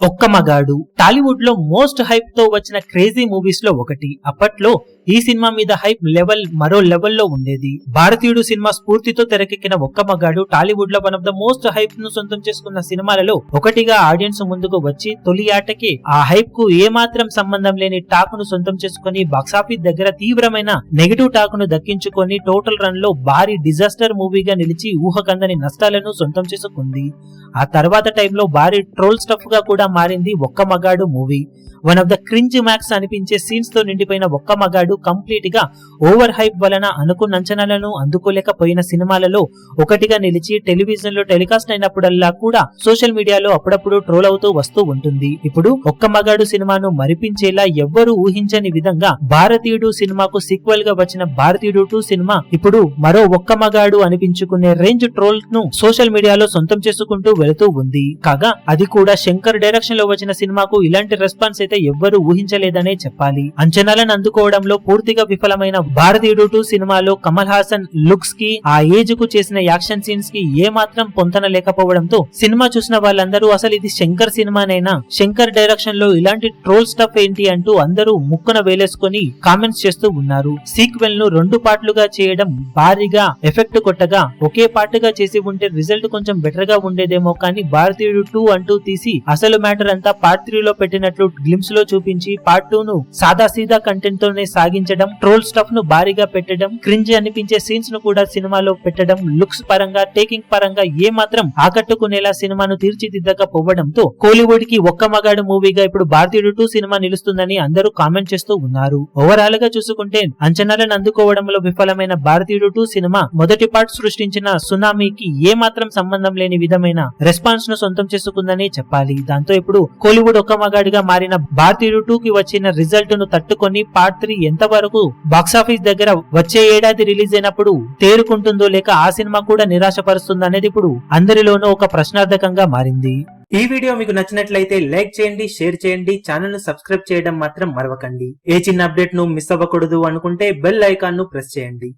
ఒక్క మగాడు టాలీవుడ్ లో మోస్ట్ హైప్ తో వచ్చిన క్రేజీ మూవీస్ లో ఒకటి. అప్పట్లో ఈ సినిమా మీద హైప్ లెవెల్ మరో లెవెల్లో ఉండేది. భారతీయుడు సినిమా స్ఫూర్తితో తెరకెక్కిన ఒక్క మగాడు టాలీవుడ్ లో one of the most hype ను సొంతం చేసుకున్న సినిమాలలో ఒకటిగా ఆడియన్స్ ముందుకు వచ్చి తొలి ఆటకే ఆ హైప్ కు ఏమాత్రం సంబంధం లేని టాక్ ను సొంతం చేసుకుని బాక్సాఫీస్ దగ్గర తీవ్రమైన నెగిటివ్ టాక్ ను దక్కించుకొని టోటల్ రన్ లో భారీ డిజాస్టర్ మూవీగా నిలిచి ఊహకందని నష్టాలను సొంతం చేసుకుంది. ఆ తర్వాత టైంలో భారీ ట్రోల్ స్టఫ్ గా కూడా మారింది ఒక్క మగాడు movie. One of the cringe max అనిపించే సీన్స్ తో నిండిపోయిన ఒక్క మగాడు కంప్లీట్ గా ఓవర్ హైప్ వలన అనుకున్న అంచనాలను అందుకోలేకపోయిన సినిమాలలో ఒకటిగా నిలిచి టెలివిజన్ లో టెలికాస్ట్ అయినప్పుడల్లా కూడా సోషల్ మీడియాలో అప్పుడప్పుడు ట్రోల్ అవుతూ వస్తూ ఉంటుంది. ఇప్పుడు ఒక్క మగాడు సినిమాను మరిపించేలా ఎవ్వరూ ఊహించని విధంగా భారతీయుడు సినిమాకు సీక్వెల్ గా వచ్చిన భారతీయుడు 2 సినిమా ఇప్పుడు మరో ఒక్క మగాడు అనిపించుకునే రేంజ్ ట్రోల్ ను సోషల్ మీడియాలో సొంతం చేసుకుంటూ వెళుతూ ఉంది. కాగా అది కూడా శంకర్ డైరెక్షన్ లో వచ్చిన సినిమాకు ఇలాంటి రెస్పాన్స్ అయితే ఎవ్వరూ ఊహించలేదనే చెప్పాలి. అంచనాలను అందుకోవడంలో పూర్తిగా విఫలమైన భారతీయుడు 2 సినిమాలో కమల్ హాసన్ లుక్స్ కి ఆ ఏజ్ కు చేసిన యాక్షన్ సీన్స్ కి ఏ మాత్రం పొంతన లేకపోవడంతో సినిమా చూసిన వాళ్ళందరూ అసలు ఇది శంకర్ సినిమానైనా, శంకర్ డైరెక్షన్ లో ఇలాంటి ట్రోల్ స్టఫ్ ఏంటి అంటూ అందరూ ముక్కున వేలేసుకుని కామెంట్స్ చేస్తూ ఉన్నారు. సీక్వెల్ ను 2 పార్ట్లుగా చేయడం భారీగా ఎఫెక్ట్ కొట్టగా ఒకే పార్ట్ గా చేసి ఉంటే రిజల్ట్ కొంచెం బెటర్ గా ఉండేదేమో, కానీ భారతీయుడు 2 అంటూ తీసి అసలు మ్యాటర్ అంతా పార్ట్ 3 లో పెట్టినట్లు గ్లిమ్స్ లో చూపించి పార్ట్ 2 ను సాదా సీదా కంటెంట్ తోనే సాగించడం, ట్రోల్ స్టఫ్ ను భారీగా పెట్టడం, క్రింజ్ అనిపించే సీన్స్ ను కూడా సినిమాలో పెట్టడం, లుక్స్ పరంగా టేకింగ్ పరంగా ఏ మాత్రం ఆకట్టుకునేలా సినిమాను తీర్చిదిద్దకపోవడంతో కోలీవుడ్ కి ఒక్క మగాడు మూవీగా ఇప్పుడు భారతీయుడు 2 సినిమా నిలుస్తుందని అందరూ కామెంట్ చేస్తూ ఉన్నారు. ఓవరాల్ గా చూసుకుంటే అంచనాలను అందుకోవడంలో విఫలమైన భారతీయుడు 2 సినిమా మొదటి పార్ట్ సృష్టించిన సునామీకి ఏ మాత్రం సంబంధం లేని విధమైన రెస్పాన్స్ ను సొంతం చేసుకుందని చెప్పాలి. దాంతో ఇప్పుడు కోలీవుడ్ ఒక్క మగాడిగా మారిన భారతీయుడు 2 కి వచ్చిన రిజల్ట్ ను తట్టుకొని పార్ట్ 3 ఎంత వరకు బాక్సాఫీస్ దగ్గర వచ్చే ఏడాది రిలీజ్ అయినప్పుడు తేరుకుంటుందో లేక ఆ సినిమా కూడా నిరాశపరుస్తుందో అనేది ఇప్పుడు అందరిలోనూ ఒక ప్రశ్నార్థకంగా మారింది. ఈ వీడియో మీకు నచ్చినట్లయితే లైక్ చేయండి, షేర్ చేయండి, ఛానల్ ను సబ్స్క్రైబ్ చేయడం మాత్రం మరవకండి. ఏ చిన్న అప్డేట్ ను మిస్ అవ్వకూడదు అనుకుంటే బెల్ ఐకాన్ ను ప్రెస్ చేయండి.